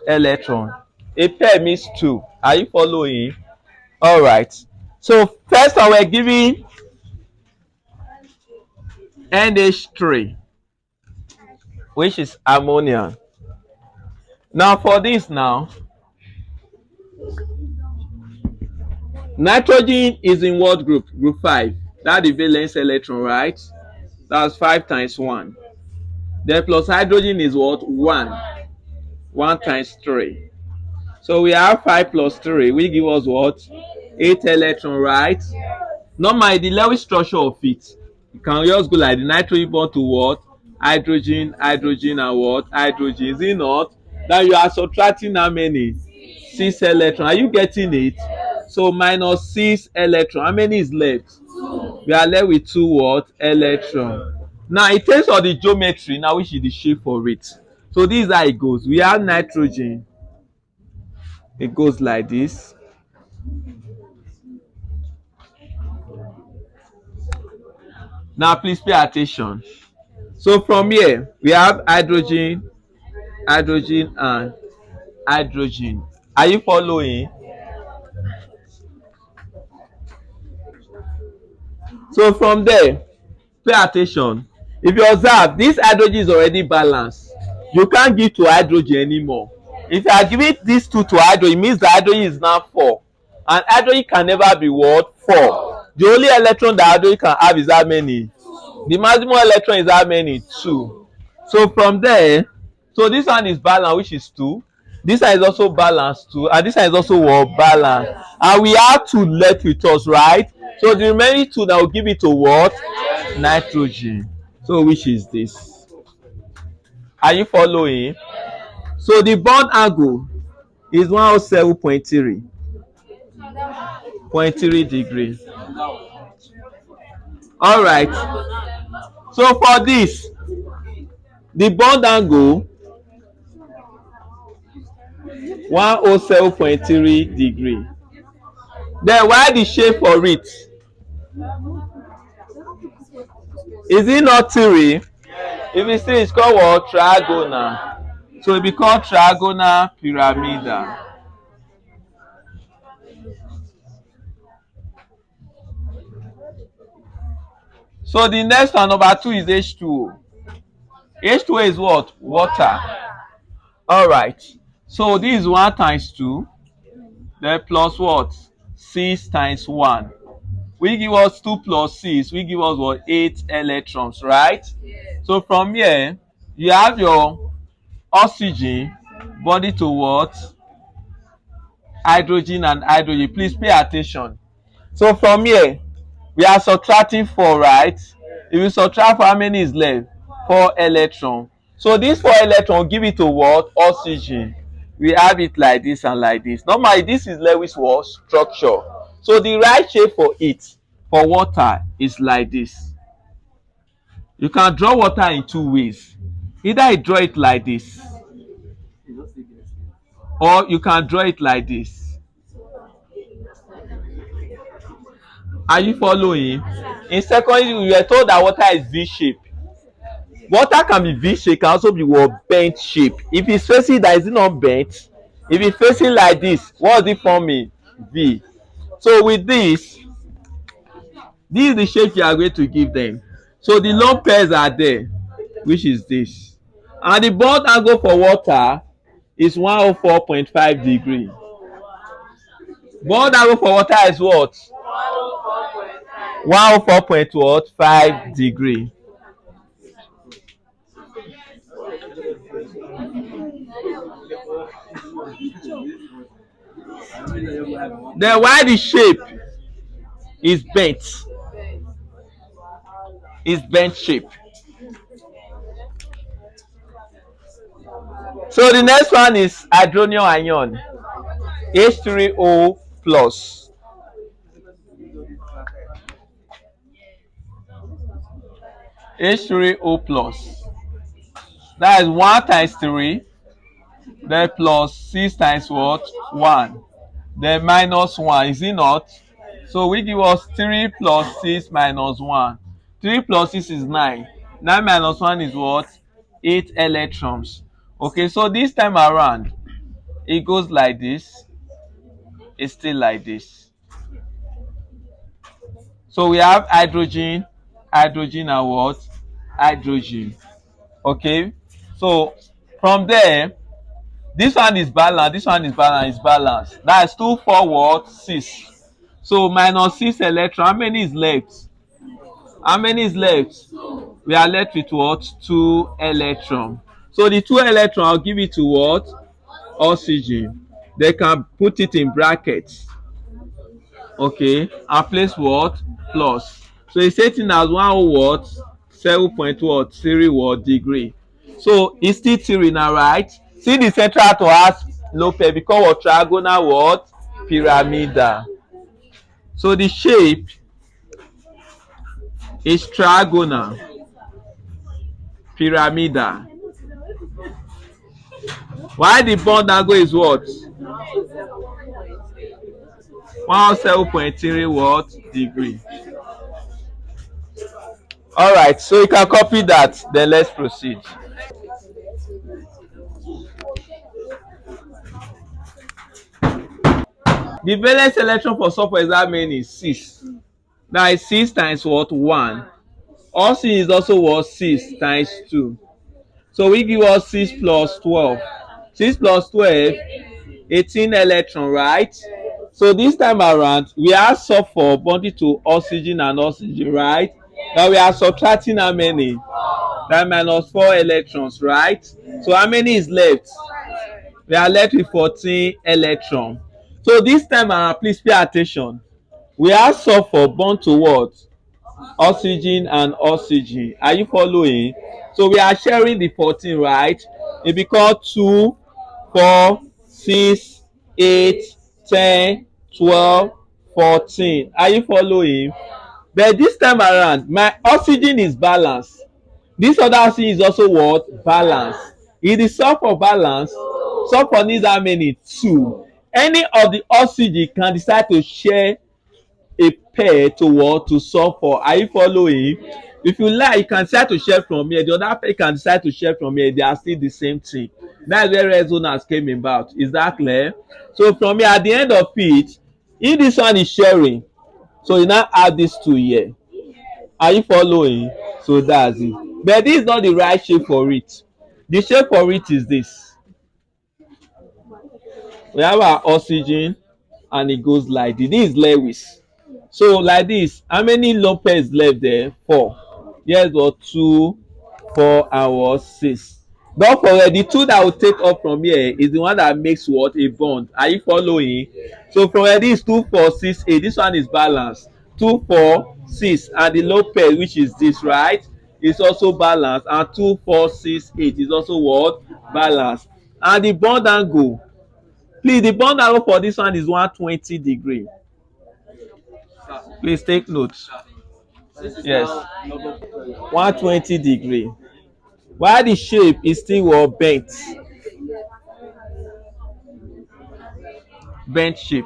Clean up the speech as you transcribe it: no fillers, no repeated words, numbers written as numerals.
electron. A pair means two. Are you following? All right. So first one we're giving NH3, which is ammonia. Now for this now, nitrogen is in what group? Group 5. That's the valence electron, right? That's 5 times 1. Then plus hydrogen is what? 1. 1 times 3. So we have 5 plus 3. We give us what? 8 electron, right? Normally, the Lewis structure of it, you can just go like the nitrogen bond to what? Hydrogen, hydrogen, and what? Hydrogen. Is it not? Now you are subtracting how many? 6 electron. Are you getting it? So minus 6 electron. How many is left? We are left with 2 what? Electron. Now in terms of the geometry, now which is the shape for it. So this is how it goes. We have nitrogen. It goes like this. Now please pay attention. So from here we have hydrogen, hydrogen, and hydrogen. Are you following? So from there, pay attention. If you observe, this hydrogen is already balanced. You can't give to hydrogen anymore. If you are giving these two to hydrogen, it means the hydrogen is now 4. And hydrogen can never be what? 4. The only electron that hydrogen can have is how many? The maximum electron is how many? 2. So from there, so this one is balanced, which is 2. This one is also balanced 2. And this one is also what? Balanced. And we have 2 left with us, right? So the remaining 2 that will give it to what? Nitrogen. So which is this? Are you following? So the bond angle is 107.3 degrees. All right. So for this, the bond angle 107.3 degree. Then why the shape for it? Is it not 3? If you see, it's called what? Trigonal. So it becomes trigonal pyramidal. So the next one, number 2, is H2O. H2O is what? Water. All right. So this is 1 times 2. Then plus what? 6 times 1. We give us 2 plus 6. We give us what? 8 electrons, right? So from here, you have your oxygen body to what? Hydrogen and hydrogen. Please pay attention. So from here, we are subtracting 4, right? If you subtract 4, how many is left? 4 electrons. So this 4 electrons, give it to what? Oxygen. We have it like this and like this. Normally, this is Lewis what? Structure. So the right shape for it, for water, is like this. You can draw water in 2 ways. Either you draw it like this, or you can draw it like this. Are you following? In secondary, we were told that water is V shape. Water can be V shape, can also be what? Bent shape. If it's facing that, is it not bent? If it's facing like this, what is it forming? V. So with this is the shape you are going to give them. So the lone pairs are there, which is this. And the bond angle for water is 104.5 degree. Bond angle for water is what? 104.5 degree. Then why the shape is bent? Is bent shape. So the next one is hydronium ion, H3O plus. H3O plus. That is 1 times 3. Then plus 6 times what? 1. Then minus 1. Is it not? So we give us 3 plus 6 minus 1. 3 plus 6 is 9. 9 minus 1 is what? 8 electrons. Okay, so this time around, It goes like this. It's still like this. So we have hydrogen, hydrogen and what? Hydrogen. Okay. So from there, this one is balanced, this one is balanced, is balanced. That's 2, 4, what? 6. So minus 6 electron. How many is left? How many is left? We are left with what? 2 electron. So the 2 electron, I'll give it to what? Oxygen. They can put it in brackets. Okay, and place what? Plus. So it's stating as 1 what? 7.3 what degree. So it's still 3 now, right? See the central to us lope because of trigonal what? Pyramidal. So the shape is trigonal pyramidal. Why the bond angle is what? 107.3 what degree. All right, so you can copy that. Then let's proceed. The valence electron for sulfur is how many? 6. Now it's 6 times what? 1. Oxygen is also what? 6 times 2. So we give us 6 plus 12. 6 plus 12, 18 electron, right? So this time around, we have sulfur bonded to oxygen and oxygen, right? Now we are subtracting how many? That minus 4 electrons, right? So how many is left? We are left with 14 electrons. So this time around, please pay attention. We have sulfur bond to what? Oxygen and oxygen. Are you following? So we are sharing the 14, right? It becomes 2, 4, 6, 8, 10, 12, 14. Are you following? But this time around, my oxygen is balanced. This other oxygen is also what? Balanced. It is sulfur balance. Sulfur needs how many? 2. Any of the oxygen can decide to share a pair to what? To sulfur. Are you following? If you like, you can decide to share from here. The other pair can decide to share from here. They are still the same thing. That's where resonance came about. Is that clear? So from here, at the end of it, if this one is sharing, so you now add these 2 here. Are you following? So that's it. But this is not the right shape for it. The shape for it is this. We have our oxygen and it goes like this. This is Lewis. So like this, how many lone pairs left there? 4. Here's what? 2, 4 and what? 6. Don't forget the 2 that will take off from here is the one that makes what? A bond. Are you following? So from here, this 2, 4, 6, 8. This one is balanced. 2, 4, 6 and the lone pair, which is this, right, is also balanced. And 2, 4, 6, 8 is also what? Balanced. And the bond angle, please, the bond angle for this one is 120 degree. Please take note. Yes, 120 degree. While the shape is still well bent. Bent shape.